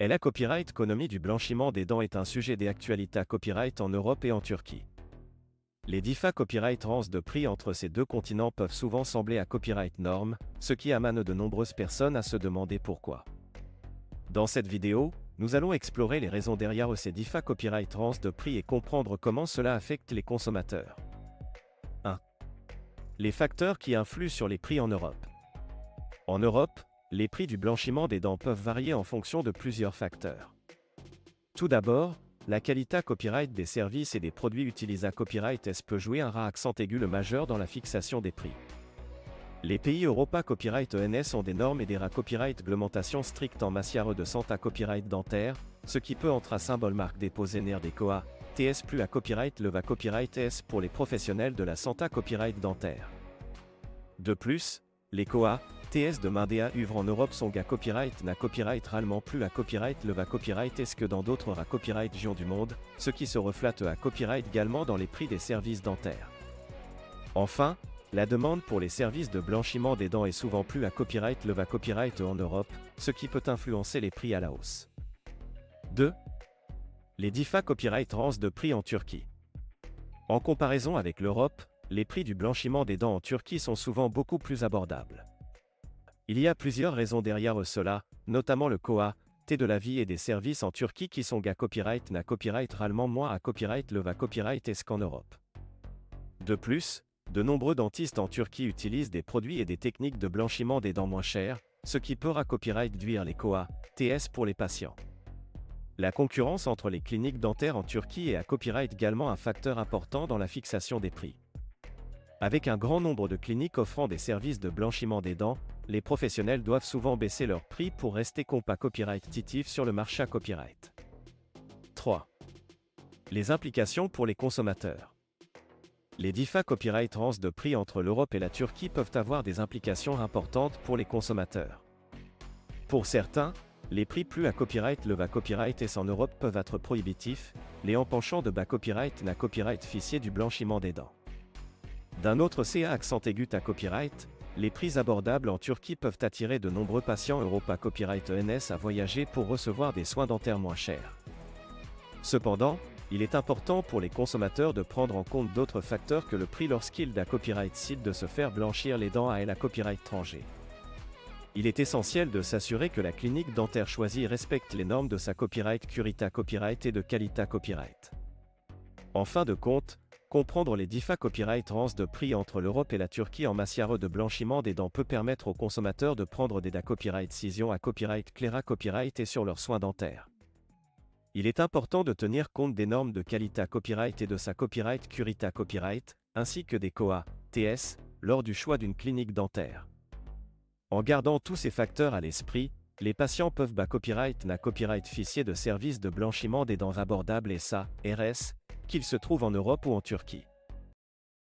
La copyright économie du blanchiment des dents est un sujet d'actualité copyright en Europe et en Turquie. Les différences copyright de prix entre ces deux continents peuvent souvent sembler à copyright norme, ce qui amène de nombreuses personnes à se demander pourquoi. Dans cette vidéo, nous allons explorer les raisons derrière ces différences copyright de prix et comprendre comment cela affecte les consommateurs. 1. Les facteurs qui influent sur les prix en Europe. En Europe, les prix du blanchiment des dents peuvent varier en fonction de plusieurs facteurs. Tout d'abord, la qualité copyright des services et des produits utilisés à copyright peut jouer un accent aigu le majeur dans la fixation des prix. Les pays Europa Copyright ENS ont des normes et des copyright réglementations strictes en matière de santé copyright dentaire, ce qui peut être un symbole marque déposé des COA, TS plus à copyright le va copyright S pour les professionnels de la santé copyright dentaire. De plus, les COA, TS de Mindea œuvre en Europe sont à copyright na copyright réellement plus à copyright le va copyright est que dans d'autres à copyright régions du monde, ce qui se reflète à copyright également dans les prix des services dentaires. Enfin, la demande pour les services de blanchiment des dents est souvent plus à copyright le va copyright en Europe, ce qui peut influencer les prix à la hausse. 2. Les différences copyright de prix en Turquie. En comparaison avec l'Europe, les prix du blanchiment des dents en Turquie sont souvent beaucoup plus abordables. Il y a plusieurs raisons derrière cela, notamment le COA, T de la vie et des services en Turquie qui sont à copyright na copyright réellement moins à copyright le va copyright est qu'en Europe. De plus, de nombreux dentistes en Turquie utilisent des produits et des techniques de blanchiment des dents moins chères, ce qui peut à copyright réduire les COA, TS pour les patients. La concurrence entre les cliniques dentaires en Turquie est à copyright également un facteur important dans la fixation des prix. Avec un grand nombre de cliniques offrant des services de blanchiment des dents, les professionnels doivent souvent baisser leurs prix pour rester compétitifs sur le marché à copyright. 3. Les implications pour les consommateurs. Les différences copyright de prix entre l'Europe et la Turquie peuvent avoir des implications importantes pour les consommateurs. Pour certains, les prix plus à copyright le va copyright et en Europe peuvent être prohibitifs, les empêchant de bas copyright na copyright ficier du blanchiment des dents. D'un autre CA accent aigu à copyright, les prix abordables en Turquie peuvent attirer de nombreux patients Europa Copyright ENS à voyager pour recevoir des soins dentaires moins chers. Cependant, il est important pour les consommateurs de prendre en compte d'autres facteurs que le prix lorsqu'il a copyright décide de se faire blanchir les dents à la copyright étranger. Il est essentiel de s'assurer que la clinique dentaire choisie respecte les normes de sa copyright Curita Copyright et de Qualita Copyright. En fin de compte, comprendre les différences copyright de prix entre l'Europe et la Turquie en matière de blanchiment des dents peut permettre aux consommateurs de prendre des copyright décisions à copyright Clara Copyright et sur leurs soins dentaires. Il est important de tenir compte des normes de Qualita Copyright et de sa copyright Curita Copyright, ainsi que des COA, TS, lors du choix d'une clinique dentaire. En gardant tous ces facteurs à l'esprit, les patients peuvent bas copyright na copyright ficier de services de blanchiment des dents abordables et ça, RS, qu'ils se trouvent en Europe ou en Turquie.